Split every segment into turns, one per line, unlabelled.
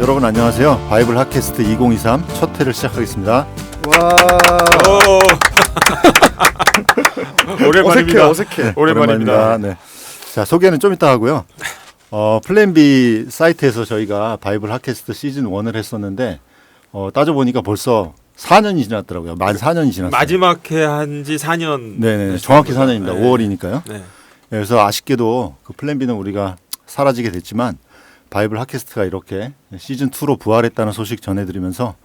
여러분 안녕하세요. 바이블 핫캐스트 2023 첫 회를 시작하겠습니다.
와.
오랜만입니다.
어색해.
오랜만입니다.
네. 자, 소개는 좀 이따 하고요. 플랜 B 사이트에서 저희가 바이블 핫캐스트 시즌 1을 했었는데 따져보니까 벌써 4년이 지났더라고요. 만 4년이 지났어요.
마지막 해 한 지 4년.
네네. 정확히 4년입니다.
네.
5월이니까요.
네.
그래서 아쉽게도 그 플랜 B는 우리가 사라지게 됐지만 바이블 핫캐스트가 이렇게 시즌 2로 부활했다는 소식 전해드리면서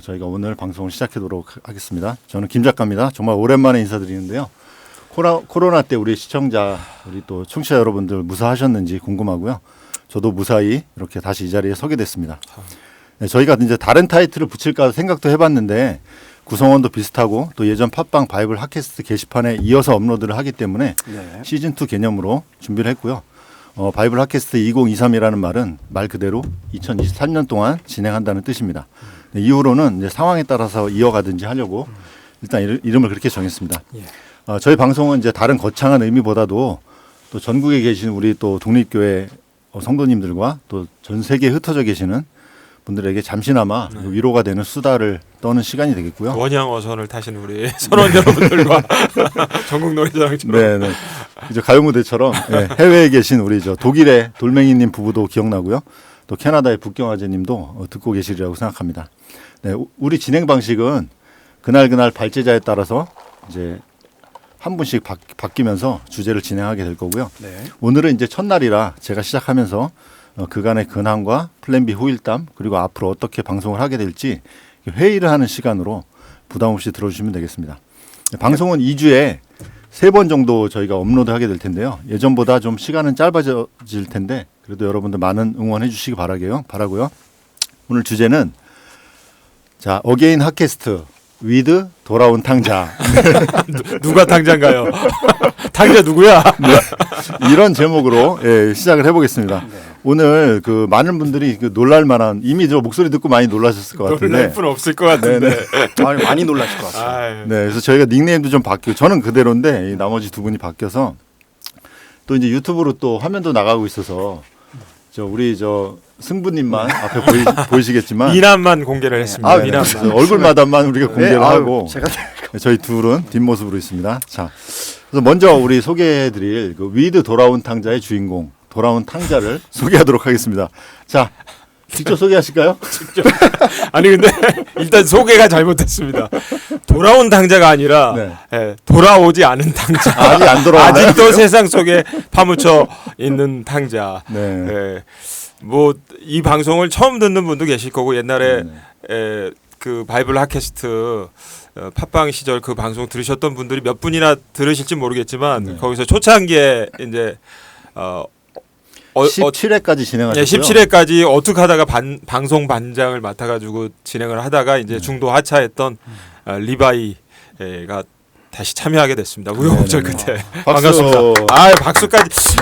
저희가 오늘 방송을 시작하도록 하겠습니다. 저는 김 작가입니다. 정말 오랜만에 인사드리는데요. 코로나 때 우리 시청자, 우리 또 청취자 여러분들 무사하셨는지 궁금하고요. 저도 무사히 이렇게 다시 이 자리에 서게 됐습니다. 네, 저희가 이제 다른 타이틀을 붙일까 생각도 해봤는데 구성원도 비슷하고 또 예전 팟빵 바이블 핫캐스트 게시판에 이어서 업로드를 하기 때문에
네.
시즌2 개념으로 준비를 했고요. 바이블 핫캐스트 2023이라는 말은 말 그대로 2023년 동안 진행한다는 뜻입니다. 네, 이후로는 이제 상황에 따라서 이어가든지 하려고 일단 이름을 그렇게 정했습니다.
예.
저희 방송은 이제 다른 거창한 의미보다도 또 전국에 계신 우리 또 독립교회 성도님들과 또 전 세계에 흩어져 계시는 분들에게 잠시나마 위로가 되는 수다를 떠는 시간이 되겠고요.
원양 어선을 타신 우리 선원 여러분들과 전국 노래자랑처럼.
네, 이제 가요 무대처럼 해외에 계신 우리 독일의 돌멩이님 부부도 기억나고요. 또 캐나다의 북경아재님도 듣고 계시리라고 생각합니다. 네, 우리 진행 방식은 그날 발제자에 따라서 이제 한 분씩 바뀌면서 주제를 진행하게 될 거고요.
네.
오늘은 이제 첫날이라 제가 시작하면서 그간의 근황과 플랜 B 후일담 그리고 앞으로 어떻게 방송을 하게 될지 회의를 하는 시간으로 부담 없이 들어주시면 되겠습니다. 방송은 2주에 3번 정도 저희가 업로드하게 될 텐데요. 예전보다 좀 시간은 짧아질 텐데 그래도 여러분들 많은 응원해 주시기 바라고요. 오늘 주제는 자 어게인 핫캐스트 위드 돌아온 탕자.
누가 탕자인가요? 탕자 누구야?
네, 이런 제목으로 시작을 해보겠습니다. 네. 오늘 그 많은 분들이 놀랄만한 이미 저 목소리 듣고 많이 놀라셨을 것 같은데
놀랄 분 없을 것 같은데.
많이 놀라실 것 같아요.
네, 그래서 저희가 닉네임도 좀 바뀌고 저는 그대로인데 나머지 두 분이 바뀌어서 또 이제 유튜브로 또 화면도 나가고 있어서 우리 승부님만 앞에 보이시겠지만
이남만 공개를 했습니다.
네,
이남만.
얼굴마다만 우리가 공개를 하고
제가
저희 둘은 뒷모습으로 있습니다. 자, 그래서 먼저 우리 소개해드릴 그 위드 돌아온 탕자의 주인공 돌아온 탕자를 소개하도록 하겠습니다. 자, 직접 소개하실까요?
아니 근데 일단 소개가 잘못됐습니다. 돌아온 탕자가 아니라 돌아오지 않은 탕자.
아직 안 돌아왔나요?
아직도 세상 속에 파묻혀 있는 탕자.
네.
뭐 이 방송을 처음 듣는 분도 계실 거고 옛날에 그 바이블 핫캐스트 팟빵 시절 그 방송 들으셨던 분들이 몇 분이나 들으실지 모르겠지만 거기서 초창기에 이제
17회까지 진행하셨고요.
17회까지 어떻게 하다가 방송 반장을 맡아가지고 진행을 하다가 이제 중도 하차했던 리바이가 다시 참여하게 됐습니다. 우여곡절 끝에. 반갑습니다.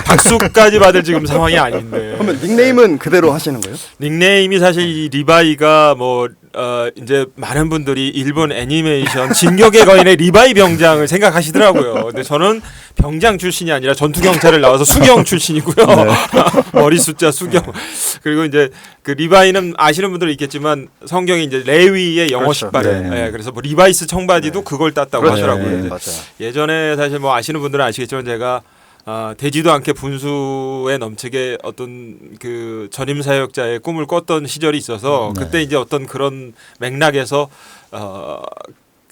박수까지 받을 지금 상황이 아닌데.
그러면 닉네임은 그대로 하시는 거예요?
닉네임이 사실 이 리바이가 이제 많은 분들이 일본 애니메이션 진격의 거인의 리바이 병장을 생각하시더라고요. 근데 저는 병장 출신이 아니라 전투 경찰을 나와서 수경 출신이고요. 머리 숫자 수경. 그리고 이제 그 리바이는 아시는 분들은 있겠지만 성경이 이제 레위의 영어식 발음. 그래서 뭐 리바이스 청바지도 그걸 땄다고 하더라고요.
맞아요.
예전에 사실 뭐 아시는 분들은 아시겠지만 제가 되지도 않게 분수에 넘치게 어떤 그 전임 사역자의 꿈을 꿨던 시절이 있어서 그때 이제 어떤 그런 맥락에서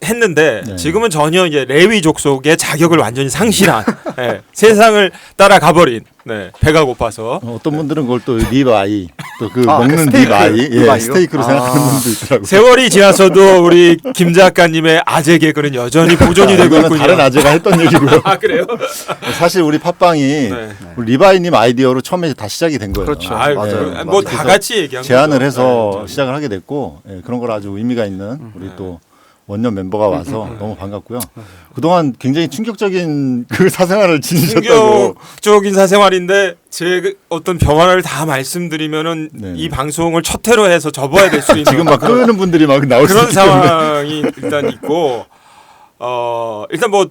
했는데 지금은 전혀 이제 레위 족속의 자격을 완전히 상실한 세상을 따라가 버린 배가 고파서
어떤 분들은 그걸 또 리바이 또 그 먹는 리바이 스테이크로 생각하는 분도 있더라고요.
세월이 지나서도 우리 김 작가님의 아재 개그는 여전히 보존이 되고 있군요.
다른 아재가 했던 얘기고요.
아 그래요?
사실 우리 팟빵이 우리 리바이님 아이디어로 처음에 다 시작이 된 거예요.
그렇죠.
맞아요. 뭐 다 같이 얘기한
제안을
거죠.
해서 시작을 하게 됐고 그런 걸 아주 의미가 있는 우리 또 원년 멤버가 와서 너무 반갑고요. 그동안 굉장히 충격적인 그 사생활을 지니셨다고.
충격적인 사생활인데 제 어떤 병화를 다 말씀드리면은 이 방송을 첫 회로 해서 접어야 될 수 있는
지금 막 끄는 분들이 막 나올 수
그런
있기 때문에.
상황이 일단 있고 일단 뭐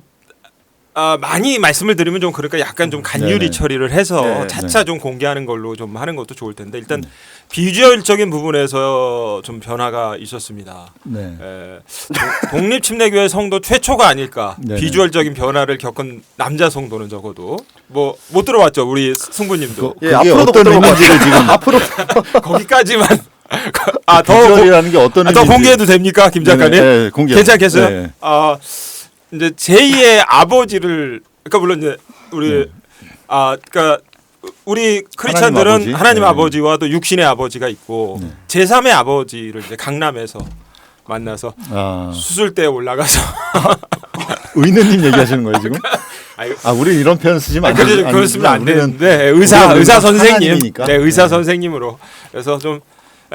많이 말씀을 드리면 좀 그러니까 약간 좀 간유리
네네.
처리를 해서
네.
차차 좀 공개하는 걸로 좀 하는 것도 좋을 텐데 일단 비주얼적인 부분에서 좀 변화가 있었습니다.
네.
독립침례교회 성도 최초가 아닐까.
네네.
비주얼적인 변화를 겪은 남자 성도는 적어도 뭐 못 들어봤죠 우리 승부님도.
그게
예, 앞으로도
어떤
못
의미인지를 지금
앞으로
거기까지만. 더
비주얼이라는 게 어떤
더
의미인지
공개해도 됩니까, 김 작가님?
네, 공개.
괜찮겠어요?
네.
이제 제2의 아버지를 그러니까 물론 이제 우리 그러니까 우리 크리스천들은
아버지?
하나님
네.
아버지와 또 육신의 아버지가 있고
네.
제3의 아버지를 이제 강남에서 만나서 수술대에 올라가서
의느님 얘기하시는 거예요 지금?
아이고,
우리 이런 표현 쓰시면 안 되죠.
그걸 쓰면 안
우리는
되는데 의사
우리는
선생님,
하나님이니까.
네, 의사
네.
선생님으로 그래서 좀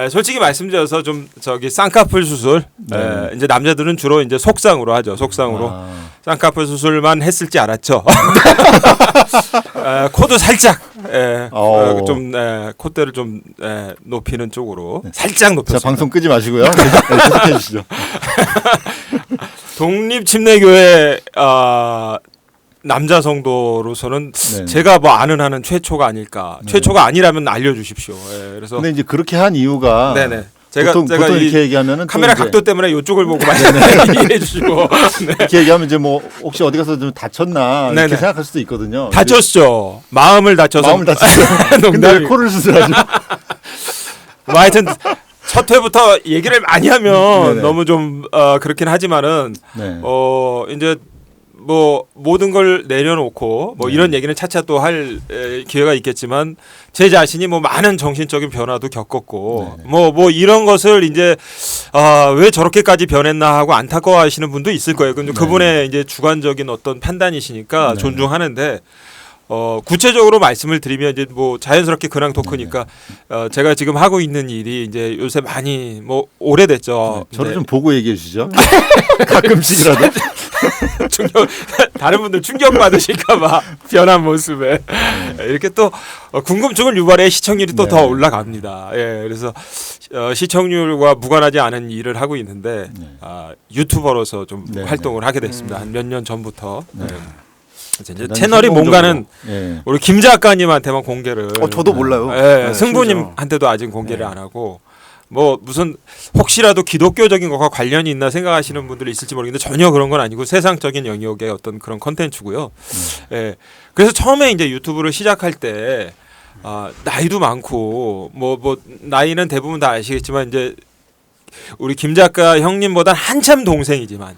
솔직히 말씀드려서 좀 저기 쌍꺼풀 수술
네.
이제 남자들은 주로 이제 속상으로 하죠. 속상으로 쌍꺼풀 수술만 했을지 알았죠. 코도 살짝 좀 콧대를 좀 높이는 쪽으로 살짝
자
높였어요.
방송 끄지 마시고요. 계속해 주시죠.
독립침례교회 남자 성도로서는
네.
제가 뭐 아는 한은 최초가 아닐까. 최초가 아니라면 알려주십시오. 그래서
근데 이제 그렇게 한 이유가
네네. 제가
보통
이
이렇게 얘기하면은
카메라
또 이제
각도 때문에 이쪽을 보고 이해해 주시고 네.
이렇게 얘기하면 이제 뭐 혹시 어디 가서 좀 다쳤나 이렇게
네네.
생각할 수도 있거든요.
다쳤죠. 마음을 다쳐서.
마음을 다쳤어요. 근데 왜
농담이고.
코를 수술하죠?
뭐 하여튼 첫 회부터 얘기를 많이 하면
네네.
너무 좀 그렇긴 하지만은
네.
이제 뭐 모든 걸 내려놓고 뭐
네.
이런 얘기는 차차 또 할 기회가 있겠지만 제 자신이 뭐 많은 정신적인 변화도 겪었고
네.
뭐 이런 것을 이제 왜 저렇게까지 변했나 하고 안타까워하시는 분도 있을 거예요. 근데
네.
그분의 이제 주관적인 어떤 판단이시니까
네.
존중하는데 구체적으로 말씀을 드리면 이제 뭐 자연스럽게 근황 토크니까 제가 지금 하고 있는 일이 이제 요새 많이 뭐 오래됐죠.
저를
네.
좀 보고 얘기해 주시죠. 가끔씩이라도.
충격, 다른 분들 충격 받으실까봐 변한 모습에 이렇게 또 궁금증을 유발해 시청률이 또
네.
더 올라갑니다. 그래서 시청률과 무관하지 않은 일을 하고 있는데
네.
유튜버로서 좀
네,
활동을 하게 됐습니다. 한 몇 년 전부터.
네.
그래서 이제
대단히
채널이 뭔가는
예.
우리 김 작가님한테만 공개를.
저도 몰라요.
네,
네,
승부님한테도 아직 공개를 안 하고. 뭐 무슨 혹시라도 기독교적인 것과 관련이 있나 생각하시는 분들이 있을지 모르겠는데 전혀 그런 건 아니고 세상적인 영역의 어떤 그런 컨텐츠고요. 그래서 처음에 이제 유튜브를 시작할 때 나이도 많고 뭐 나이는 대부분 다 아시겠지만 이제 우리 김 작가 형님보다 한참 동생이지만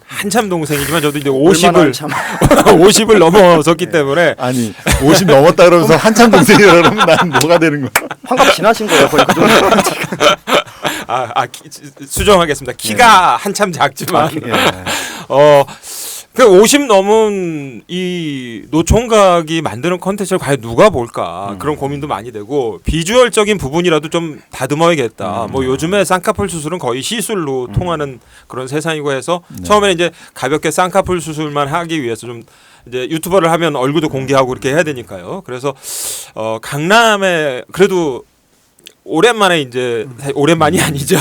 저도 이제 50을 넘어섰기 때문에
아니 50 넘었다 그러면서 한참 동생이라 그러면 난 뭐가 되는 거야?
환갑 지나신 거예요, 거의 그 정도.
수정하겠습니다. 키가 한참 작지만
예.
그 50 넘은 이 노총각이 만드는 컨텐츠를 과연 누가 볼까 그런 고민도 많이 되고 비주얼적인 부분이라도 좀 다듬어야겠다. 뭐 요즘에 쌍꺼풀 수술은 거의 시술로 통하는 그런 세상이고 해서 처음에는 이제 가볍게 쌍꺼풀 수술만 하기 위해서 좀 이제 유튜버를 하면 얼굴도 공개하고 이렇게 해야 되니까요. 그래서 강남에 그래도 오랜만에 이제 오랜만이 아니죠.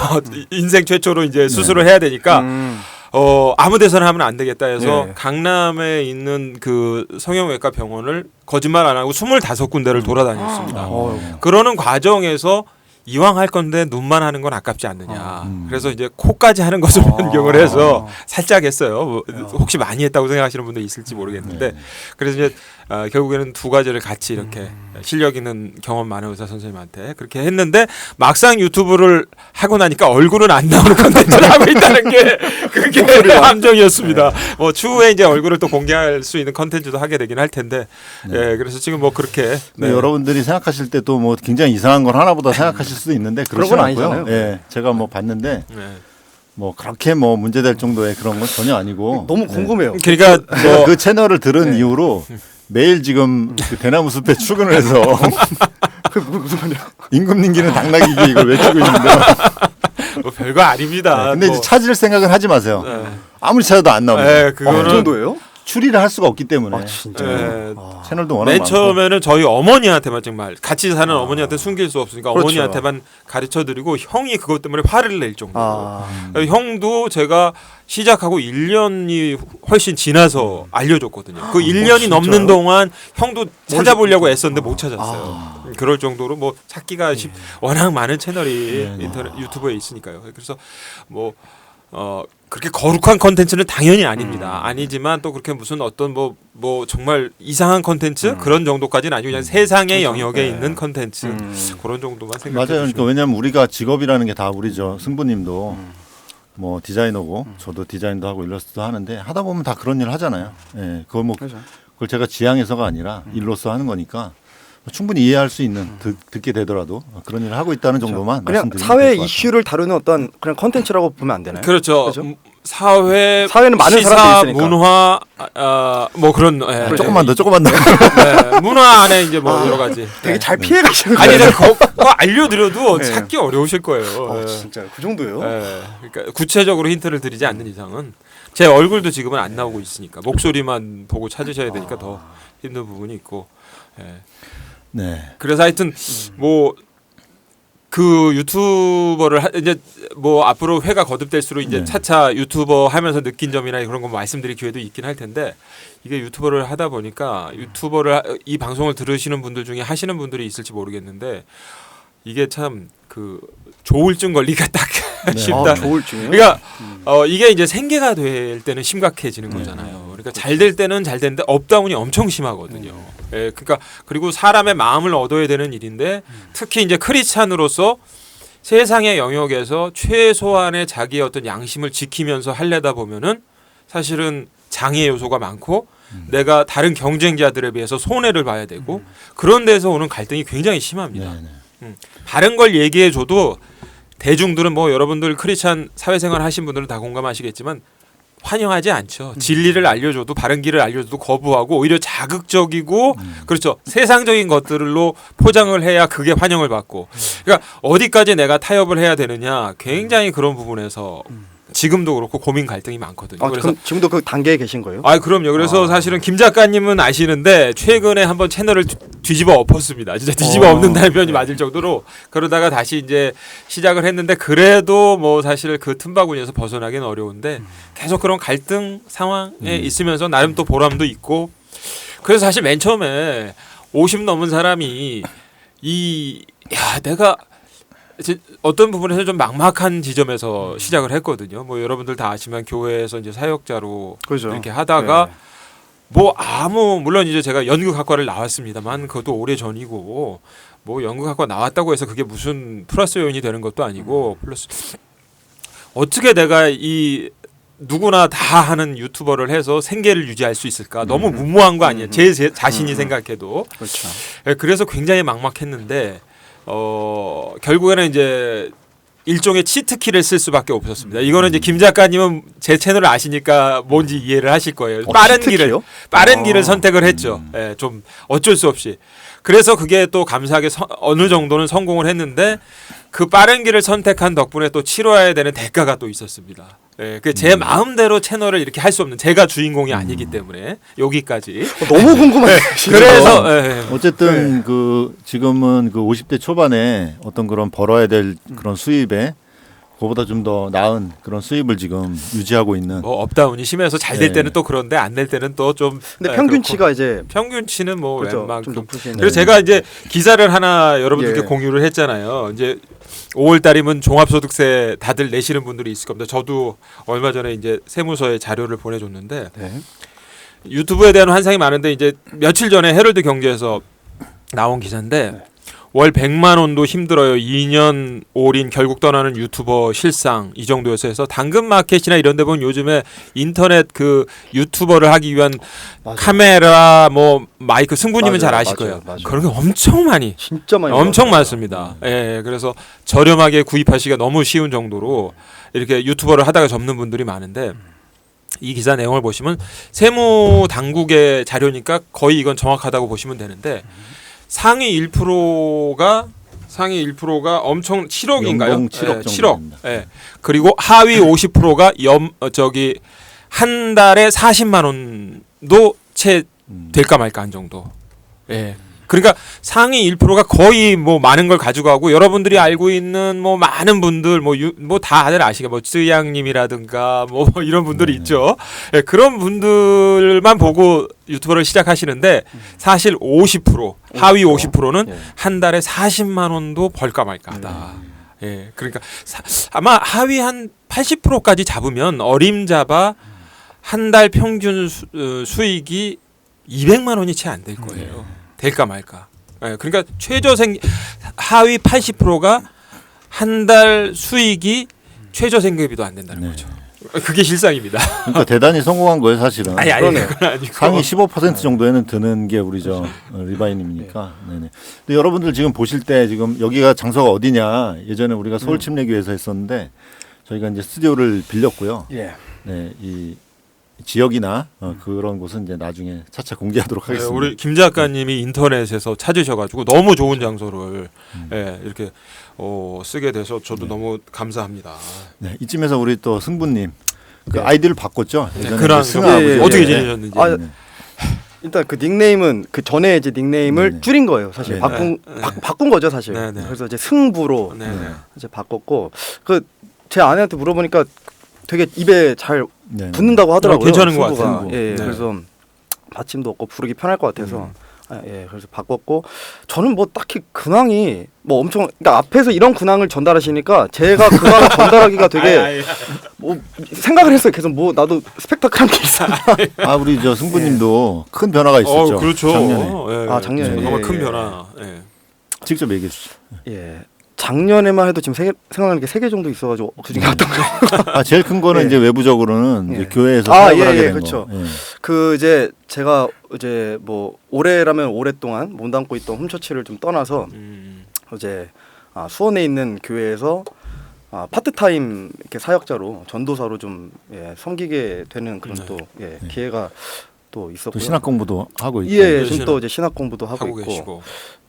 인생 최초로 이제 수술을 해야 되니까 아무 데서나 하면 안 되겠다 해서
네.
강남에 있는 그 성형외과 병원을 거짓말 안 하고 25군데를 돌아다녔습니다. 그러는 과정에서 이왕 할 건데 눈만 하는 건 아깝지 않느냐. 그래서 이제 코까지 하는 것을 변경을 해서 살짝 했어요. 뭐 혹시 많이 했다고 생각하시는 분도 있을지 모르겠는데 그래서 이제 결국에는 두 가지를 같이 이렇게 실력 있는 경험 많은 의사 선생님한테 그렇게 했는데 막상 유튜브를 하고 나니까 얼굴은 안 나오는 컨텐츠를 하고 있다는 게 그게 함정이었습니다. 뭐 추후에 이제 얼굴을 또 공개할 수 있는 컨텐츠도 하게 되긴 할 텐데 그래서 지금 뭐 그렇게
여러분들이 생각하실 때 또 뭐 굉장히 이상한 걸 하나보다 생각하실 수도 있는데 그런 건
아니잖아요.
예, 제가 뭐 봤는데 뭐 그렇게 뭐 문제될 정도의 그런 건 전혀 아니고
너무 궁금해요.
그러니까
제가 그 채널을 들은 이후로 매일 지금 그 대나무 숲에 출근을 해서
그 무슨 말이야?
임금님기는 당나귀기 이걸 외치고 있는데
뭐 별거 아닙니다.
근데
뭐.
이제 찾을 생각은 하지 마세요. 아무리 찾아도 안 나옵니다.
그거는
그 정도예요?
추리를 할 수가 없기 때문에.
진짜.
채널도 워낙
맨
많고.
처음에는 저희 어머니한테만 정말 같이 사는 어머니한테 숨길 수 없으니까
그렇죠.
어머니한테만 가르쳐드리고 형이 그것 때문에 화를 낼 정도로
아.
형도 제가 시작하고 1년이 훨씬 지나서 알려줬거든요. 그 1년이 넘는
진짜요?
동안 형도 찾아보려고 애썼는데 못 찾았어요. 그럴 정도로 뭐 찾기가 워낙 많은 채널이 인터넷 유튜브에 있으니까요. 그래서 뭐 그렇게 거룩한 컨텐츠는 당연히 아닙니다. 아니지만 또 그렇게 무슨 어떤 뭐 정말 이상한 컨텐츠 그런 정도까지는 아니고 그냥 세상의 영역에 있는 컨텐츠 그런 정도만 생각해
맞아요. 그러니까
주시면
왜냐하면 우리가 직업이라는 게 다 우리죠. 승부님도 뭐 디자이너고 저도 디자인도 하고 일러스트도 하는데 하다 보면 다 그런 일 하잖아요. 예, 그걸 뭐
그렇죠.
그걸 제가 지향해서가 아니라 일로서 하는 거니까 충분히 이해할 수 있는 듣게 되더라도 그런 일을 하고 있다는 정도만
그냥
말씀드리면
사회
될것 같아요.
이슈를 다루는 어떤 그런 컨텐츠라고 보면 안 되나요?
그렇죠.
그죠?
사회는
많은
시사,
사람들이 있으니까.
문화 뭐 그런
조금만 더
문화 안에 이제 뭐 여러 가지.
되게 잘 피해 가시는
아니
거예요.
근데 그거 알려드려도
네.
찾기 어려우실 거예요.
진짜 그 정도예요?
그러니까 구체적으로 힌트를 드리지 않는 이상은 제 얼굴도 지금은 안 나오고 있으니까 목소리만 보고 찾으셔야 되니까 더 힘든 부분이 있고. 예.
네.
그래서 하여튼 뭐 그 유튜버를 이제 뭐 앞으로 회가 거듭될수록 이제
네.
차차 유튜버 하면서 느낀 점이나 그런 거 말씀드릴 기회도 있긴 할 텐데 이게 유튜버를 하다 보니까 이 방송을 들으시는 분들 중에 하시는 분들이 있을지 모르겠는데 이게 참 그 조울증 걸리기가 딱
네.
쉽다.
조울증이요?
그러니까 이게 이제 생계가 될 때는 심각해지는 거잖아요. 그러니까 잘 될 때는 잘 되는데 업다운이 엄청 심하거든요. 예, 그러니까 그리고 사람의 마음을 얻어야 되는 일인데 특히 이제 크리스찬으로서 세상의 영역에서 최소한의 자기의 어떤 양심을 지키면서 하려다 보면은 사실은 장애 요소가 많고 내가 다른 경쟁자들에 비해서 손해를 봐야 되고 그런 데서 오는 갈등이 굉장히 심합니다.
네, 네.
바른 걸 얘기해 줘도 대중들은 뭐 여러분들 크리스찬 사회생활 하신 분들은 다 공감하시겠지만 환영하지 않죠. 진리를 알려줘도 바른 길을 알려줘도 거부하고 오히려 자극적이고 그렇죠. 세상적인 것들로 포장을 해야 그게 환영을 받고 그러니까 어디까지 내가 타협을 해야 되느냐 굉장히 그런 부분에서 지금도 그렇고 고민 갈등이 많거든요.
아,
그래서
그럼 지금도 그 단계에 계신 거예요?
그럼요. 그래서 사실은 김 작가님은 아시는데 최근에 한번 채널을 뒤집어 엎었습니다. 진짜 뒤집어 엎는다는 표현이 맞을 정도로 그러다가 다시 이제 시작을 했는데 그래도 뭐 사실 그 틈바구니에서 벗어나기는 어려운데 계속 그런 갈등 상황에 있으면서 나름 또 보람도 있고 그래서 사실 맨 처음에 50 넘은 사람이 내가 어떤 부분에서 좀 막막한 지점에서 시작을 했거든요. 뭐 여러분들 다 아시면 교회에서 이제 사역자로
그렇죠.
이렇게 하다가 물론 이제 제가 연극학과를 나왔습니다만 그것도 오래 전이고 뭐 연극학과 나왔다고 해서 그게 무슨 플러스 요인이 되는 것도 아니고 플러스 어떻게 내가 이 누구나 다 하는 유튜버를 해서 생계를 유지할 수 있을까? 너무 무모한 거 아니에요. 제 자신이 생각해도.
그렇죠.
그래서 굉장히 막막했는데 결국에는 이제 일종의 치트키를 쓸 수밖에 없었습니다. 이거는 이제 김 작가님은 제 채널을 아시니까 뭔지 이해를 하실 거예요. 빠른 길을 선택을 했죠. 예, 좀 어쩔 수 없이. 그래서 그게 또 감사하게 어느 정도는 성공을 했는데 그 빠른 길을 선택한 덕분에 또 치러야 되는 대가가 또 있었습니다. 예, 제 마음대로 채널을 이렇게 할 수 없는 제가 주인공이 아니기 때문에 여기까지.
너무 궁금해요.
그래서
어쨌든 그 지금은 그 50대 초반에 어떤 그런 벌어야 될 그런 수입에 그보다 좀 더 나은 그런 수입을 지금 유지하고 있는.
뭐 업다운이 심해서 잘 될
네.
때는 또 그런데 안 될 때는 또 좀.
근데 평균치가 이제
평균치는 뭐
그렇죠. 좀
웬만큼.
높으신.
그래서 제가 이제 기사를 하나 여러분들께
예.
공유를 했잖아요. 이제 5월 달이면 종합소득세 다들 내시는 분들이 있을 겁니다. 저도 얼마 전에 이제 세무서에 자료를 보내줬는데
네.
유튜브에 대한 환상이 많은데 이제 며칠 전에 헤럴드 경제에서 나온 기사인데 월 100만 원도 힘들어요. 2년 올인 결국 떠나는 유튜버 실상 이 정도여서 해서 당근마켓이나 이런 데 보면 요즘에 인터넷 그 유튜버를 하기 위한
맞아요.
카메라 뭐 마이크 승부님은
맞아요.
잘 아실
맞아요.
거예요.
맞아요.
그런 게 엄청 많이
진짜 많이
엄청
올랐어요.
많습니다. 예, 그래서 저렴하게 구입하시기가 너무 쉬운 정도로 이렇게 유튜버를 하다가 접는 분들이 많은데 이 기사 내용을 보시면 세무 당국의 자료니까 거의 이건 정확하다고 보시면 되는데 상위 1%가 엄청 7억인가요?
연봉 7억
7억.
정도입니다.
예. 그리고 하위 50%가 한 달에 40만 원도 채 될까 말까 한 정도. 예. 그러니까 상위 1%가 거의 뭐 많은 걸 가져가고 여러분들이 알고 있는 뭐 많은 분들 뭐 다들 아시게 뭐 쯔양님이라든가 뭐 이런 분들이 있죠. 예, 그런 분들만 보고 유튜버를 시작하시는데 사실 50% 하위 50%는 한 달에 40만 원도 벌까 말까하다. 예, 그러니까 아마 하위 한 80%까지 잡으면 어림잡아 한 달 평균 수익이 200만 원이 채 안 될 거예요. 될까 말까. 예, 그러니까 하위 80%가 한 달 수익이 최저생계비도 안 된다는 거죠. 그게 실상입니다.
그러니까 대단히 성공한 거예요, 사실은.
아니 그건 아니고.
상위 15% 정도에는 드는 게 우리 리바이님이니까. 네네. 근데 여러분들 지금 보실 때 지금 여기가 장소가 어디냐? 예전에 우리가 서울 침례교회에서 했었는데 저희가 이제 스튜디오를 빌렸고요.
예.
네, 이 지역이나 그런 곳은 이제 나중에 차차 공개하도록 하겠습니다.
우리 김 작가님이 인터넷에서 찾으셔가지고 너무 좋은 장소를 이렇게 쓰게 돼서 저도 너무 감사합니다.
네, 이쯤에서 우리 또 승부님 그 아이디를 바꿨죠. 예전에
그런
이제 승아 아버지.
어떻게 지내셨는지.
아, 일단 그 닉네임은 그 전에 이제 닉네임을
네네.
줄인 거예요. 사실
네네.
바꾼 거죠, 사실.
네네.
그래서 이제 승부로
네네.
이제 바꿨고 그 제 아내한테 물어보니까 되게 입에 잘
네.
붙는다고 하더라고요.
괜찮은 것
승부가.
같아요.
예,
네.
그래서 받침도 없고 부르기 편할 것 같아서 그래서 바꿨고 저는 뭐 딱히 근황이 뭐 엄청 그러니까 앞에서 이런 근황을 전달하시니까 제가 근황을 전달하기가 되게 뭐 생각을 했어요. 계속 뭐 나도 스펙타클한 게 있어.
아 우리 저 승부님도 큰 변화가 있었죠.
그렇죠.
작년에
예.
아, 작년에.
정말 큰
예.
변화. 예.
직접 얘기해 주시죠.
예. 작년에만 해도 지금 생각나는 게 3개 정도 있어가지고 그중에 어떤 거?
아 제일 큰 거는
예.
이제 외부적으로는
예.
이제 교회에서
아,
사역을
예,
하게
예,
된
그렇죠.
거. 예.
그 이제 제가 이제 뭐 올해라면 오랫동안 몸담고 있던 홈처치를 좀 떠나서 이제 수원에 있는 교회에서 파트타임 이렇게 사역자로 전도사로 좀 섬기게 되는 그런 또 기회가 또 있었고요.
또 신학 공부도 하고 있고.
예, 지금 또 이제 신학 공부도 하고 있고.
계시고.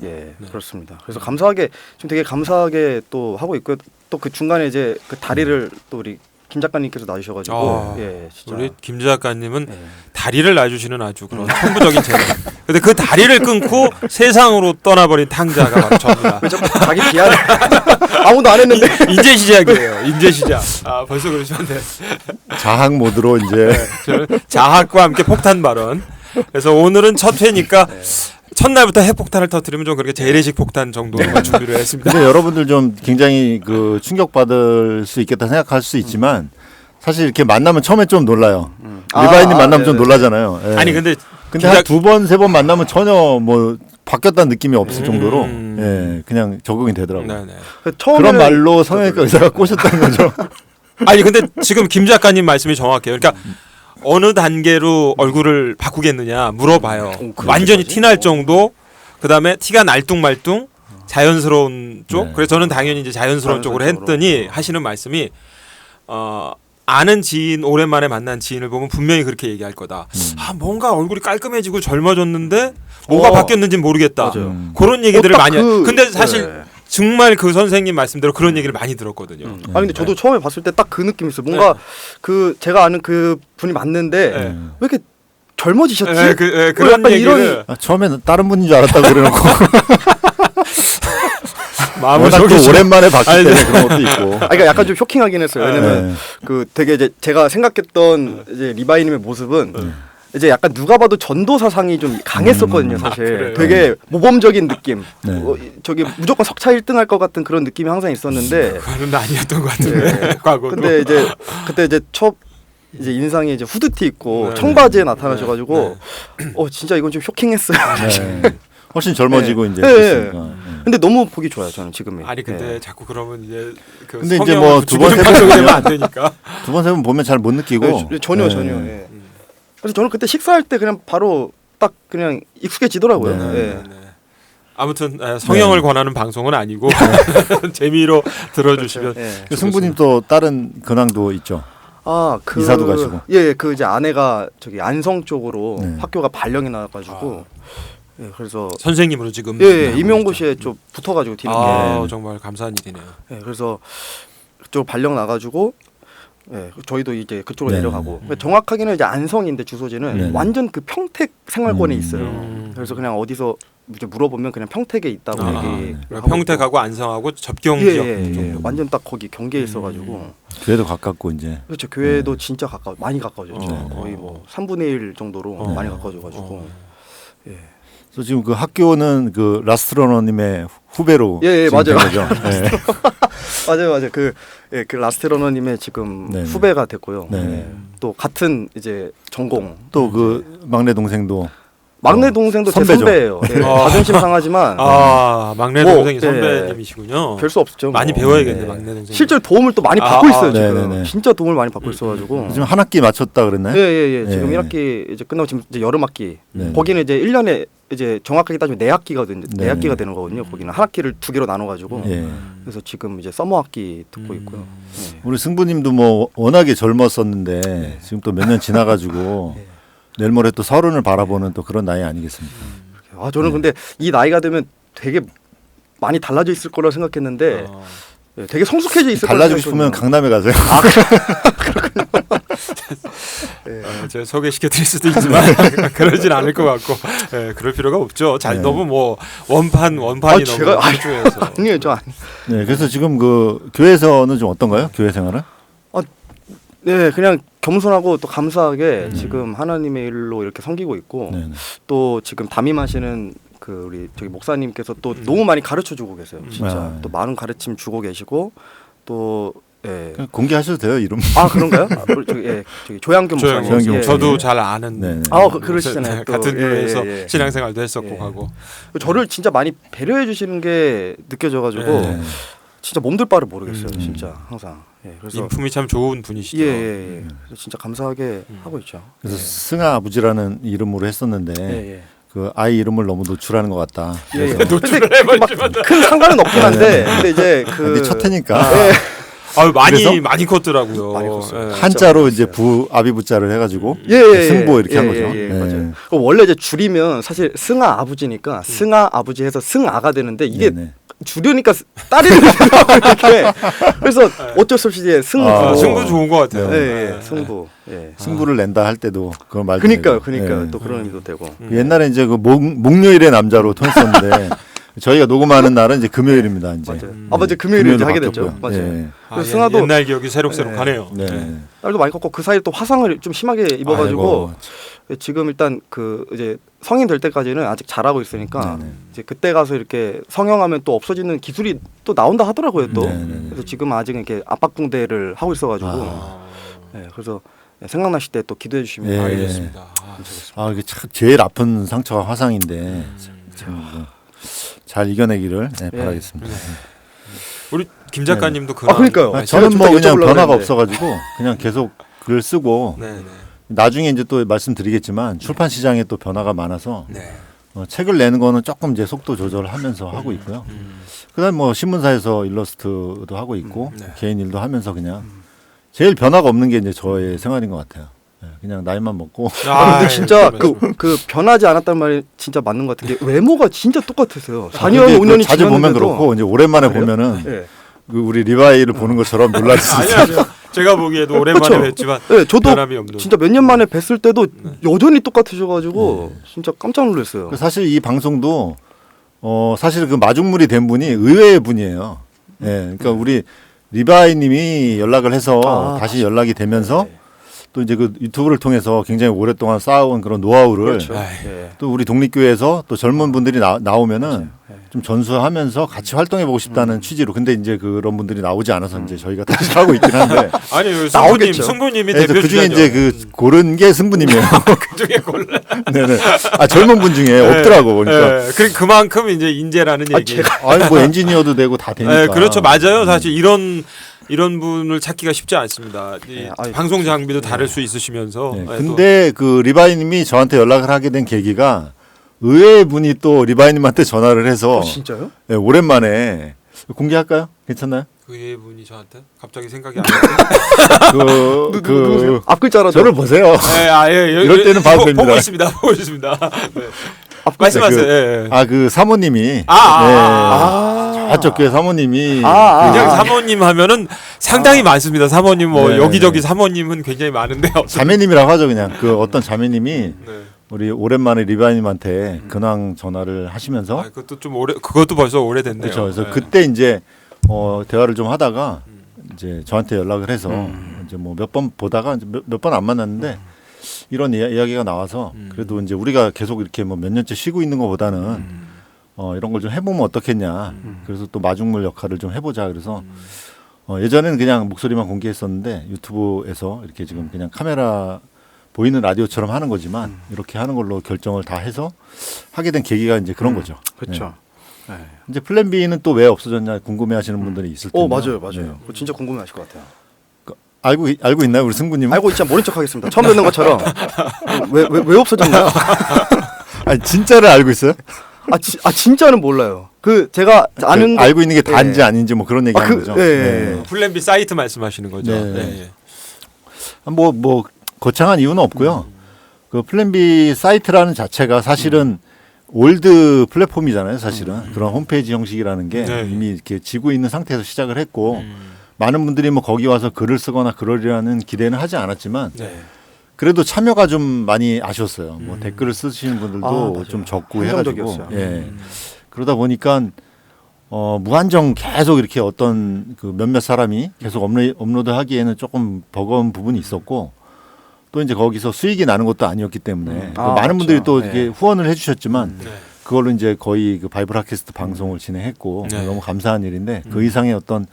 예, 그렇습니다. 그래서 감사하게 지금 되게 감사하게 또 하고 있고요. 또 그 중간에 이제 그 다리를 또 우리 김 작가님께서 놔주셔가지고 예, 진짜.
우리 김 작가님은
예.
다리를 놔주시는 아주 그런 천부적인 재능. 근데 그 다리를 끊고 세상으로 떠나버린 탕자가 바로 저입니다.
왜 자꾸 자기 비하를 아무도 안 했는데.
인제 시작이에요. 인제 시작. 벌써 그러시면 돼.
자학 모드로 이제
저는 자학과 함께 폭탄 발언. 그래서 오늘은 첫 회니까 첫날부터 핵폭탄을 터뜨리면 좀 그렇게 재래식 폭탄 정도로만 준비를 했습니다.
근데 여러분들 좀 굉장히 그 충격받을 수 있겠다 생각할 수 있지만 사실 이렇게 만나면 처음에 좀 놀라요. 리바이님 만나면 좀 놀라잖아요. 예.
아니 근데
한 2번, 3번 만나면 전혀 뭐 바뀌었다는 느낌이 없을 정도로 예, 그냥 적응이 되더라고요.
네네.
그런 말로 성형외과 의사가 꼬셨다는 거죠.
아니 근데 지금 김 작가님 말씀이 정확해요. 그러니까 어느 단계로 얼굴을 바꾸겠느냐 물어봐요. 완전히 티날 정도. 그다음에 티가 날뚱말뚱 자연스러운 쪽.
네.
그래서 저는 당연히 이제 자연스러운 쪽으로 했더니 하시는 말씀이 아는 지인 오랜만에 만난 지인을 보면 분명히 그렇게 얘기할 거다. 뭔가 얼굴이 깔끔해지고 젊어졌는데 뭐가 바뀌었는지 모르겠다.
맞아요.
그런 얘기들을
딱
많이. 근데 사실
네.
정말 그 선생님 말씀대로 그런 얘기를 많이 들었거든요.
아니 근데 저도 처음에 봤을 때 딱 그 느낌이 있어요. 뭔가 그 제가 아는 그 분이 맞는데
네.
왜 이렇게 젊어지셨지?
그런
약간
얘기를
처음에는 다른 분인 줄 알았다고 그래놓고
마음을
워낙 또
속이시고.
오랜만에 봤기
아니,
때문에 그런 것도 있고.
그러니까 약간 좀 쇼킹하긴 했어요. 왜냐면
네.
그 되게 이제 제가 생각했던 이제 리바이님의 모습은 이제 약간 누가 봐도 전도사상이 좀 강했었거든요, 사실.
그래요?
되게 모범적인 느낌.
네.
저기 무조건 석차 1등 할 것 같은 그런 느낌이 항상 있었는데.
그거는 아니었던 것 같은데 과거도.
근데 이제 그때 이제 첫 이제 인상이 이제 후드티 입고
네,
청바지에 나타나셔가지고 진짜 이건 좀 쇼킹했어요.
네. 훨씬 젊어지고 이제
네.
됐으니까. 네.
근데 너무 보기 좋아요, 저는 지금이.
아니 근데
네.
자꾸 그러면 이제 그
근데 이제
성형을
뭐 두 번,
붙이는
세 번
방송이 되면
보면
안 되니까.
두 번, 세 번 보면 잘 못 느끼고.
네, 전혀.
네.
예. 그래서 저는 그때 식사할 때 그냥 바로 딱 그냥 익숙해지더라고요.
네.
예.
네. 아무튼 성형을 권하는 방송은 아니고 재미로 들어주시면.
예.
그 승부님 또 다른 근황도 있죠.
그
이사도 가시고.
예, 그 이제 아내가 저기 안성 쪽으로
네.
학교가 발령이 나가지고 예, 그래서
선생님으로 지금
임용고시에 좀 붙어가지고 뒤늦게.
정말 감사한 일이네요.
예, 그래서 그쪽 발령 나가지고 예, 저희도 이제 그쪽으로
네.
내려가고 그러니까 정확하게는 이제 안성인데 주소지는
네.
완전 그 평택 생활권에
음.
있어요. 그래서 그냥 어디서 이제 물어보면 그냥 평택에 있다고
아,
얘기.
평택하고 안성하고 접경
예,
지역
예, 예.
정도.
완전 딱 거기 경계에 있어가지고
교회도 가깝고 이제
그렇죠. 교회도 진짜 많이 가까워졌죠.
네.
거의 뭐 3분의 1 정도로
네.
많이 가까워져가지고. 예.
그래서 지금 그 학교는 그 라스트러너님의 후배로
예, 예,
지금 된
맞아요.
거죠. 네.
맞아요. 그 라스트러너님의 지금
네, 네.
후배가 됐고요.
네.
예. 또 같은 이제 전공.
또 그 막내 동생도
막내 동생도 제
선배죠.
선배예요. 예. 자존심 상하지만
막내
뭐,
동생이
예.
선배님이시군요.
별 수 없죠.
많이
뭐.
배워야겠네
예.
막내 동생.
실제로 도움을 또 많이 받고 있어요. 지금
네네네.
진짜 도움을 많이 받고 있어가지고.
지금 한 학기 마쳤다 그랬나요?
예예예. 지금
예.
1학기 이제 끝나고 지금 이제 여름 학기.
네.
거기는 이제 1년에 이제 정확하게 따지면 4학기거든요.
네.
4학기가 되는 거거든요. 거기는 한 학기를 2개로 나눠가지고.
예.
그래서 지금 이제 서머 학기 듣고 있고요. 예.
우리 승부님도 뭐 워낙에 젊었었는데 지금 또 몇 년 지나가지고
네.
내일 모레 또 서른을 바라보는 또 그런 나이 아니겠습니까?
아 저는 근데 이 나이가 되면 되게 많게 달라져 있을 거라 생각했는데 예, 되게 성숙해져 있을 거라
달라지고 싶으면 강남에 가세요.
제가 소개시켜드릴 수도 있지만 그러진 않을 것 같고 그럴 필요가 없죠. 잘
네.
너무 뭐 원판이 너무 중요해서.
아니에요, 저 아니.
네, 그래서 지금 그 교회에서는 좀 어떤가요? 교회 생활은?
네, 그냥 겸손하고 또 감사하게 지금 하나님의 일로 이렇게 섬기고 있고
네, 네.
또 지금 담임하시는 그 우리 저기 목사님께서 또 너무 많이 가르쳐 주고 계세요. 진짜
아.
또 많은 가르침 주고 계시고 또 예.
그냥 공개하셔도 돼요 이름.
아 그런가요? 저기 조양균 목사님.
조양균
예,
저도
예.
잘 아는
네.
그러시잖아요. 또.
같은 교회에서
예, 예.
신앙생활도 했었고
예.
하고.
저를 진짜 많이 배려해 주시는 게 느껴져가지고
네.
진짜 몸둘 바를 모르겠어요. 진짜 항상. 예, 그래서
인품이 참 좋은 분이시죠.
예예예. 그래서 진짜 감사하게 하고 있죠.
그래서 승아 아버지라는 이름으로 했었는데
예, 예.
그 아이 이름을 너무 노출하는 것 같다.
예, 예.
노출을
근데
해버리면
큰 상관은 없긴 한데 근데 이제
근데 첫 해니까
많이
그래서?
컸더라고요.
많이 컸어요.
한자로 이제 부 아비부자를 해가지고
예,
승보 이렇게
예,
한 거죠.
예, 예,
네.
맞아요. 원래 이제 줄이면 사실 승아 아버지니까 승아 아버지 해서 승아가 되는데 이게
네네.
줄이니까 딸이 되더라고 이렇게. 그래서 어쩔 수 없이 이제 승부.
승부 좋은 것 같아요.
예, 예, 승부. 예.
승부를 낸다 할 때도 그걸 말.
그니까요. 또 그런 의미도 되고.
옛날에 이제 그 목요일의 남자로 통했었는데 저희가 녹음하는 날은 이제 금요일입니다. 이제.
맞아요. 맞아 금요일에 이제 하게 됐죠.
바뀌었고요.
맞아요.
예.
그래서 승아도
옛날 기억이 새록새록하네요.
네.
딸도 많이 컸고 그 사이에 또 화상을 좀 심하게 입어가지고
아이고.
지금 일단 그 이제 성인 될 때까지는 아직 잘하고 있으니까
네네.
이제 그때 가서 이렇게 성형하면 또 없어지는 기술이 또 나온다 하더라고요 또.
네네네.
그래서 지금 아직 이렇게 압박붕대를 하고 있어가지고 그래서 생각나실 때 또 기도해 주시면
예.
알겠습니다.
아 이게 참 제일 아픈 상처가 화상인데 잘 이겨내기를 바라겠습니다.
우리 김 작가님도
그러니까요.
아,
제가
저는 뭐
좀
그냥
여쭤보려고
변화가
했는데.
없어가지고 그냥 계속 글을 쓰고
네.
나중에 이제 또 말씀드리겠지만 출판 시장에 또 변화가 많아서
네.
책을 내는 거는 조금 이제 속도 조절하면서 하고 있고요. 그다음 뭐 신문사에서 일러스트도 하고 있고
네.
개인 일도 하면서 그냥 제일 변화가 없는 게 이제 저의 생활인 것 같아요. 그냥 나이만 먹고
근데 진짜 그 변하지 않았단 말이 진짜 맞는 것 같은 게 외모가 진짜 똑같으세요. 4년
근데
5년이
자주 보면
지났는데도.
그렇고 이제 오랜만에
그래요?
보면은
예.
그 우리 리바이를 보는 것처럼 놀랄 수 있어요.
아니요. 제가 보기에도 오랜만에
그쵸?
뵀지만
네, 저도
변함이 없는.
진짜 몇 년 만에 뵀을 때도 여전히 똑같으셔가지고 진짜 깜짝 놀랐어요.
사실 이 방송도 사실 그 마중물이 된 분이 의외의 분이에요. 예, 그러니까 우리 리바이님이 연락을 해서 다시 연락이 되면서 또 이제 그 유튜브를 통해서 굉장히 오랫동안 쌓아온 그런 노하우를
그렇죠.
아이.
예.
또 우리 독립교회에서 또 젊은 분들이 나오면은 좀 전수하면서 같이 활동해보고 싶다는 취지로 근데 이제 그런 분들이 나오지 않아서 이제 저희가 다시 하고 있긴 한데
아니
나오겠죠.
승부님이
그래서
대표
그 중에
주자죠.
이제 그 고른 게 승부님이에요.
그 중에 골라.
네네. 아 젊은 분 중에 없더라고 보니까.
그만큼 이제 인재라는 얘기.
아니 뭐 엔지니어도 되고 다 되니까.
네, 그렇죠, 맞아요. 사실 이런 분을 찾기가 쉽지 않습니다. 이
아이,
방송 장비도 다를 수 있으시면서.
네,
네,
근데 그 리바이님이 저한테 연락을 하게 된 계기가 의외의 분이 또 리바이님한테 전화를 해서
진짜요?
네, 오랜만에 공개할까요? 괜찮나요?
그 분이 저한테 갑자기 생각이 안 나요.
그
앞 글자라도.
저를 보세요.
네,
이럴 때는 봐도 됩니다.
보고 있습니다. 보고 있습니다. 네.
앞
말씀하세요.
그,
예, 예.
그 사모님이 저쪽 교회 사모님이
그냥 사모님 하면은 상당히 많습니다. 사모님 뭐
네.
여기저기 사모님은 굉장히 많은데요.
자매님이라고 하죠 그냥. 그 어떤 자매님이
네.
우리 오랜만에 리바님한테 근황 전화를 하시면서
그것도 좀 오래 그것도 벌써 오래됐네요.
그렇죠. 그래서
네.
그때 이제 대화를 좀 하다가 이제 저한테 연락을 해서 이제 뭐 몇 번 보다가 몇 번 안 만났는데 이런 이야기가 나와서 그래도 이제 우리가 계속 이렇게 뭐 몇 년째 쉬고 있는 것보다는 이런 걸 좀 해보면 어떻겠냐. 그래서 또 마중물 역할을 좀 해보자. 그래서 예전에는 그냥 목소리만 공개했었는데 유튜브에서 이렇게 지금 그냥 카메라 보이는 라디오처럼 하는 거지만 이렇게 하는 걸로 결정을 다 해서 하게 된 계기가 이제 그런 거죠.
그렇죠. 네.
이제 플랜 B는 또 왜 없어졌냐 궁금해하시는 분들이 있을 텐데.
맞아요.
네.
그거 진짜 궁금해하실 것 같아요.
알고 있나요, 우리 승구님?
알고 있지 모른 척하겠습니다. 처음 듣는 것처럼 왜 없어졌나요?
아니, 진짜를 알고 있어요?
진짜는 몰라요. 그 제가 아는 거-
알고 있는 게 다인지
네.
아닌지 뭐 그런 얘기하는 거죠.
네.
플랜 B 사이트 말씀하시는 거죠.
네.
네.
뭐 거창한 이유는 없고요. 그 플랜 B 사이트라는 자체가 사실은 올드 플랫폼이잖아요. 사실은 그런 홈페이지 형식이라는 게
네.
이미 이렇게 지고 있는 상태에서 시작을 했고 많은 분들이 뭐 거기 와서 글을 쓰거나 그러리라는 기대는 하지 않았지만
네.
그래도 참여가 좀 많이 아쉬웠어요. 뭐 댓글을 쓰시는 분들도
맞아요.
좀 적고 해가지고
한정적이었어요.
예. 그러다 보니까 무한정 계속 이렇게 어떤 그 몇몇 사람이 계속 업로드하기에는 조금 버거운 부분이 있었고 또 이제 거기서 수익이 나는 것도 아니었기 때문에 또 많은 분들이 또
네.
이렇게 후원을 해주셨지만
네.
그걸로 이제 거의 그 바이블 팟캐스트 방송을 진행했고
네.
너무 감사한 일인데 그 이상의 어떤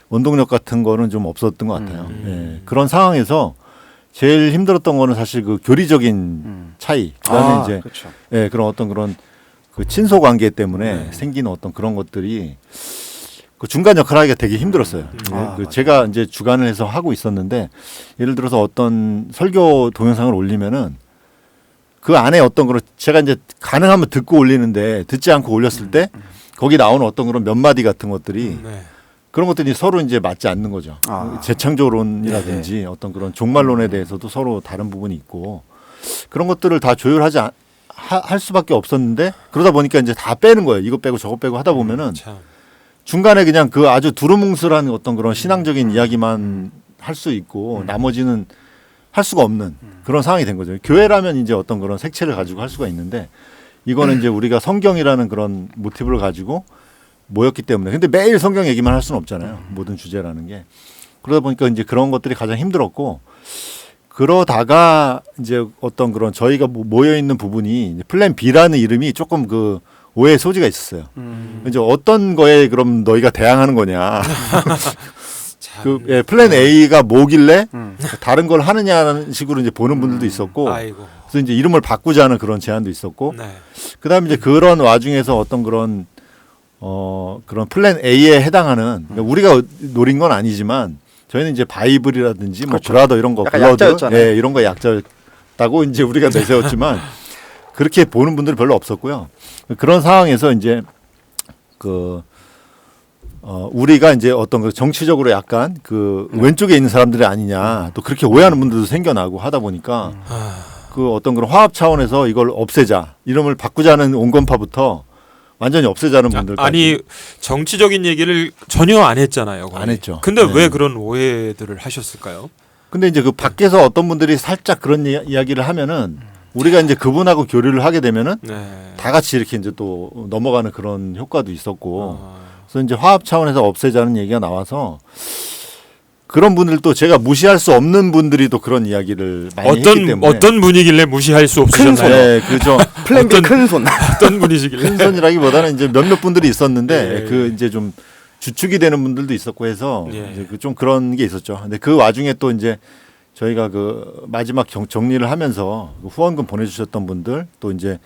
원동력 같은 거는 좀 없었던 것 같아요. 예. 그런 상황에서 제일 힘들었던 거는 사실 그 교리적인 차이, 그다음에 이제
그렇죠.
예, 그런 어떤 그런 그 친소 관계 때문에
네.
생기는 어떤 그런 것들이 그 중간 역할을 하기가 되게 힘들었어요. 그 제가 이제 주관을 해서 하고 있었는데 예를 들어서 어떤 설교 동영상을 올리면은 그 안에 어떤 그런 제가 이제 가능하면 듣고 올리는데 듣지 않고 올렸을 때 거기 나오는 어떤 그런 몇 마디 같은 것들이
네.
그런 것들이 서로 이제 맞지 않는 거죠. 재창조론이라든지 어떤 그런 종말론에 대해서도 서로 다른 부분이 있고 그런 것들을 다 조율하지 할 수밖에 없었는데 그러다 보니까 이제 다 빼는 거예요. 이거 빼고 저거 빼고 하다 보면은
참.
중간에 그냥 그 아주 두루뭉술한 어떤 그런 신앙적인 이야기만 할 수 있고 나머지는 할 수가 없는 그런 상황이 된 거죠. 교회라면 이제 어떤 그런 색채를 가지고 할 수가 있는데 이거는 이제 우리가 성경이라는 그런 모티브를 가지고 모였기 때문에 근데 매일 성경 얘기만 할 수는 없잖아요. 모든 주제라는 게. 그러다 보니까 이제 그런 것들이 가장 힘들었고 그러다가 이제 어떤 그런 저희가 모여 있는 부분이 이제 플랜 B라는 이름이 조금 그 오해의 소지가 있었어요. 이제 어떤 거에 그럼 너희가 대항하는 거냐. 플랜 A가 뭐길래 다른 걸 하느냐는 식으로 이제 보는 분들도 있었고
아이고.
그래서 이제 이름을 바꾸자는 그런 제안도 있었고
네.
그다음에 이제 그런 와중에서 어떤 그런 그런 플랜 A에 해당하는 그러니까 우리가 노린 건 아니지만 저희는 이제 바이블이라든지 뭐 브라더 이런 거
약간
블러드
약자였잖아요.
예, 이런 거 약자였다고 이제 우리가 내세웠지만 그렇게 보는 분들이 별로 없었고요. 그런 상황에서 이제 우리가 이제 어떤 그 정치적으로 약간 그 왼쪽에 있는 사람들이 아니냐 또 그렇게 오해하는 분들도 생겨나고 하다 보니까 그 어떤 그런 화합 차원에서 이걸 없애자 이름을 바꾸자는 온건파부터 완전히 없애자는 분들까지
아니 정치적인 얘기를 전혀 안 했잖아요. 거의.
안 했죠.
근데
네.
왜 그런 오해들을 하셨을까요?
근데 이제 그 밖에서 어떤 분들이 살짝 그런 이야기를 하면은 우리가 이제 그분하고 교류를 하게 되면은
네.
다 같이 이렇게 이제 또 넘어가는 그런 효과도 있었고
아,
그래서 이제 화합 차원에서 없애자는 얘기가 나와서 그런 분들도 제가 무시할 수 없는 분들이 또 그런 이야기를 많이 했기 때문에
어떤 분이길래 무시할 수 없으셨나요?
네, 그죠.
플랜 B 큰 손.
어떤 분이시길래?
큰 손이라기보다는 이제 몇몇 분들이 있었는데
예.
그 이제 좀 주축이 되는 분들도 있었고 해서
예.
이제 좀 그런 게 있었죠. 근데 그 와중에 또 이제 저희가 그 마지막 정리를 하면서 그 후원금 보내주셨던 분들 또 이제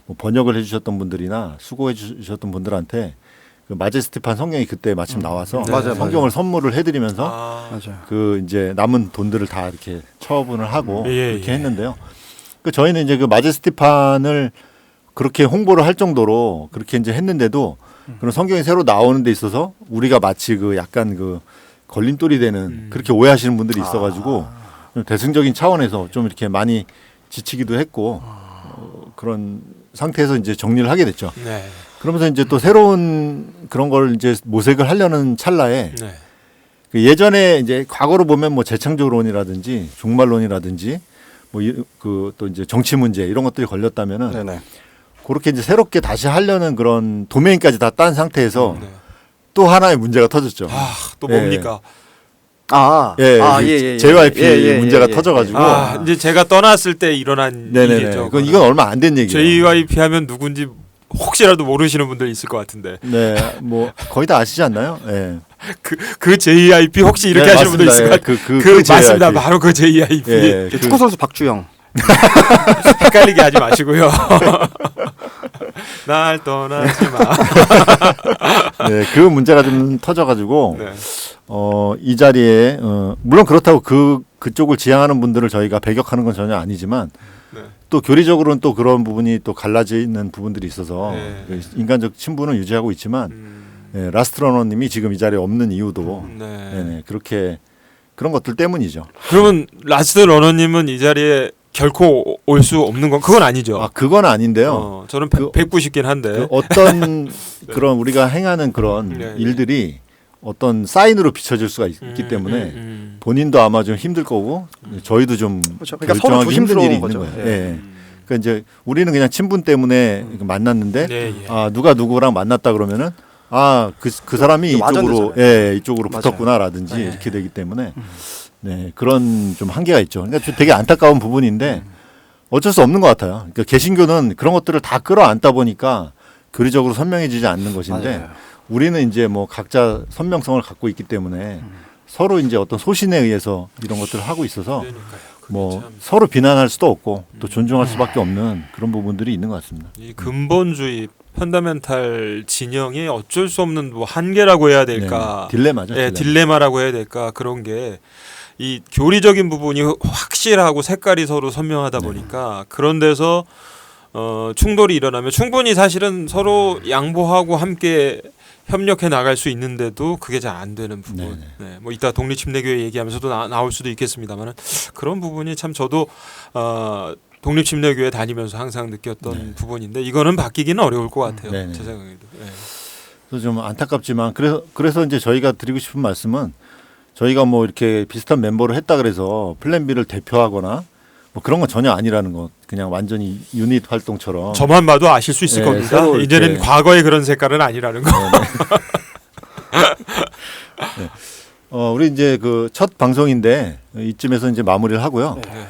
뭐 번역을 해주셨던 분들이나 수고해 주셨던 분들한테 그 마제스티판 성경이 그때 마침 나와서
네.
맞아요,
성경을 선물을 해드리면서
아,
맞아요.
그 이제 남은 돈들을 다 이렇게 처분을 하고
예,
그렇게
예.
했는데요. 그 저희는 이제 그 마제스티판을 그렇게 홍보를 할 정도로 그렇게 이제 했는데도 그런 성경이 새로 나오는 데 있어서 우리가 마치 그 약간 그 걸림돌이 되는 그렇게 오해하시는 분들이 있어가지고 좀 대승적인 차원에서 좀 이렇게 많이 지치기도 했고 그런 상태에서 이제 정리를 하게 됐죠.
네.
그러면서 이제 또 새로운 그런 걸 이제 모색을 하려는 찰나에
네.
그 예전에 이제 과거로 보면 뭐 재창조론이라든지 종말론이라든지 뭐 그 또 이제 정치 문제 이런 것들이 걸렸다면은
네네.
그렇게 이제 새롭게 다시 하려는 그런 도메인까지 다 딴 상태에서
네.
또 하나의 문제가 터졌죠.
또 뭡니까?
JYP 문제가 터져가지고
이제 제가 떠났을 때 일어난
네네네.
일이죠.
그건 이건 얼마 안 된 얘기예요.
JYP 하면 누군지 혹시라도 모르시는 분들 있을 것 같은데
네, 뭐 거의 다 아시지 않나요? 네.
그 JYP 혹시 이렇게
네,
하시는 분들 있을 것
맞습니다.
같아요.
그
맞습니다.
JYP.
바로 그 JYP.
예,
축구 선수 박주영.
헷갈리게 하지 마시고요. 날 떠나지 마.
네, 그 문제가 좀 터져가지고
네.
이 자리에 물론 그렇다고 그쪽을 지향하는 분들을 저희가 배격하는 건 전혀 아니지만
네.
또 교리적으로는 또 그런 부분이 또 갈라지는 부분들이 있어서
네.
그 인간적 친분은 유지하고 있지만 예, 라스트러너님이 지금 이 자리에 없는 이유도 네, 그렇게 그런 것들 때문이죠.
그러면 라스트 러너님은 이 자리에 결코 올 수 없는 건 그건 아니죠.
아 그건 아닌데요.
저는
그-
190긴 한데.
그 어떤 그런 우리가 행하는 그런
네, 네.
일들이 어떤 사인으로 비춰질 수가 있기 때문에 본인도 아마 좀 힘들 거고 저희도 좀
그렇죠. 그러니까 서로
결정하기 힘든 일이
조심스러운
있는
거죠.
거예요.
예.
예. 그러니까 이제 우리는 그냥 친분 때문에 만났는데
네, 예.
아 누가 누구랑 만났다 그러면은 아 그 사람이
좀
이쪽으로
와전되잖아요.
이쪽으로
맞아요.
붙었구나라든지
네.
이렇게 되기 때문에 네 그런 좀 한계가 있죠. 그러니까 좀 되게 안타까운 부분인데 어쩔 수 없는 것 같아요. 그러니까 개신교는 그런 것들을 다 끌어안다 보니까 교리적으로 선명해지지 않는 것인데
맞아요.
우리는 이제 뭐 각자 선명성을 갖고 있기 때문에 서로 이제 어떤 소신에 의해서 이런 것들을 하고 있어서
그러니까요. 그게
뭐
참
서로 비난할 수도 없고 또 존중할 수밖에 없는 그런 부분들이 있는 것 같습니다.
이 근본주의 펀더멘탈 진영이 어쩔 수 없는 뭐 한계라고 해야 될까?
네, 딜레마죠.
예,
딜레마.
딜레마라고 해야 될까? 그런 게 이 교리적인 부분이 확실하고 색깔이 서로 선명하다 보니까 그런 데서 충돌이 일어나면 충분히 사실은 서로 양보하고 함께 협력해 나갈 수 있는데도 그게 잘 안 되는 부분.
네네.
네, 뭐 이따 독립침례교회 얘기하면서도 나올 수도 있겠습니다만은 그런 부분이 참 저도 독립침례교회 다니면서 항상 느꼈던 부분인데 이거는 바뀌기는 어려울 것 같아요.
네네.
제 생각에도. 네.
그래서 좀 안타깝지만 그래서 이제 저희가 드리고 싶은 말씀은 저희가 뭐 이렇게 비슷한 멤버를 했다 그래서 플랜 B를 대표하거나 뭐 그런 건 전혀 아니라는 것. 그냥 완전히 유닛 활동처럼.
저만 봐도 아실 수 있을
네,
겁니다.
서로
이제는
이렇게-
과거의 그런 색깔은 아니라는 거.
우리 이제 그 첫 방송인데 이쯤에서 이제 마무리를 하고요.
네.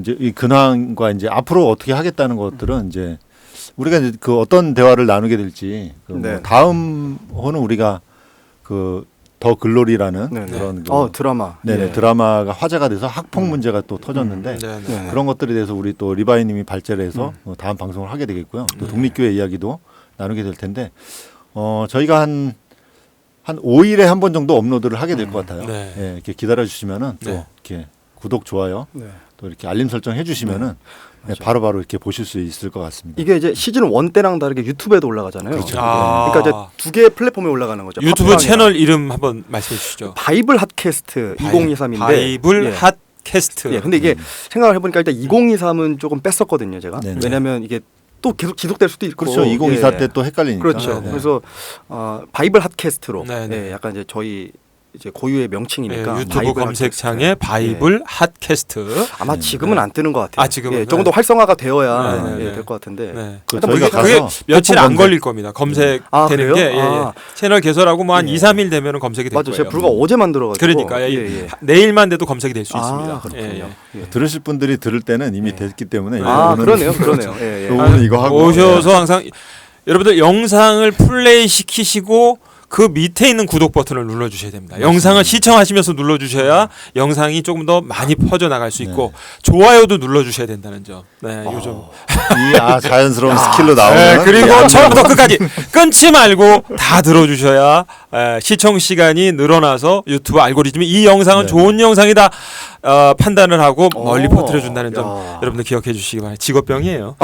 이제 이 근황과 이제 앞으로 어떻게 하겠다는 것들은 이제 우리가 이제 그 어떤 대화를 나누게 될지 그뭐
네.
다음 호는 우리가 그 더 글로리라는
네, 네.
그런 그
드라마.
네네
예.
드라마가 화제가 돼서 학폭 문제가 또 터졌는데
네, 네.
네.
그런 것들에 대해서 우리 또 리바이님이 발제를 해서 다음 방송을 하게 되겠고요. 또 독립교회 이야기도 나누게 될 텐데 저희가 한 5일에 한 번 정도 업로드를 하게 될 것 같아요.
네.
예, 이렇게 기다려 주시면은 또
네.
이렇게 구독 좋아요
네.
또 이렇게 알림 설정 해주시면은 바로바로 이렇게 보실 수 있을 것 같습니다.
이게 이제 시즌 1 때랑 다르게 유튜브에도 올라가잖아요.
그렇죠.
아.
그러니까 이제 두 개의 플랫폼에 올라가는 거죠.
유튜브
팟빵이랑.
채널 이름 한번 말씀해 주시죠.
바이블 핫캐스트 2023인데
바이블 핫 캐스트.
예, 근데 이게 생각을 해보니까 일단 2023은 조금 뺐었거든요, 제가.
네네.
왜냐하면 이게 또 계속 지속될 수도 있고.
그렇죠. 2024
예.
때 또 헷갈리니까.
그렇죠.
네.
그래서 바이블 핫캐스트로
네네.
예, 약간 이제 저희 이제 고유의 명칭이니까
네, 유튜브
바이블
검색창에
핫캐스트.
바이블
예.
핫캐스트.
아마 지금은 안 뜨는 것 같아요.
아, 지금은?
예, 조금 더 활성화가 되어야
네, 네, 네.
될 것 같은데.
네.
그
일단
저희가
뭐
그게
가서
며칠 안
검색.
걸릴 겁니다. 검색되는
아, 그래요?
게 예, 예.
아.
채널 개설하고 뭐 한
예.
2, 3일 되면 검색이 될
맞죠.
거예요.
제가 불과 어제 만들어가지고.
그러니까 내일만 돼도 검색이 될 수 있습니다.
그렇군요.
예, 예.
예.
들으실 분들이 들을 때는 이미 됐기 때문에
아,
이거는-
그러네요. 예, 예.
요거는 이거 하고
오셔서 항상 여러분들 영상을 플레이 시키시고 그 밑에 있는 구독 버튼을 눌러주셔야 됩니다. 영상을 시청하시면서 눌러주셔야 영상이 조금 더 많이 퍼져 나갈 수 있고 좋아요도 눌러주셔야 된다는 점. 네, 요즘.
이 자연스러운 스킬로 나오는
네, 그리고 처음부터 끝까지 끊지 말고 다 들어주셔야 시청 시간이 늘어나서 유튜브 알고리즘이 이 영상은
네.
좋은 영상이다 판단을 하고 멀리
오.
퍼뜨려준다는 점
야.
여러분들 기억해 주시기 바랍니다. 직업병이에요.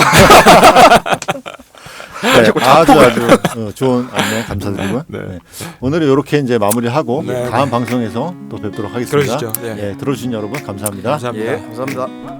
네, 아주 좋은 안내 감사드리고요.
네.
네. 오늘은 이렇게 이제 마무리하고
네.
다음 방송에서 또 뵙도록 하겠습니다.
그러시죠. 네.
들어주신 여러분 감사합니다.
감사합니다.
예, 감사합니다.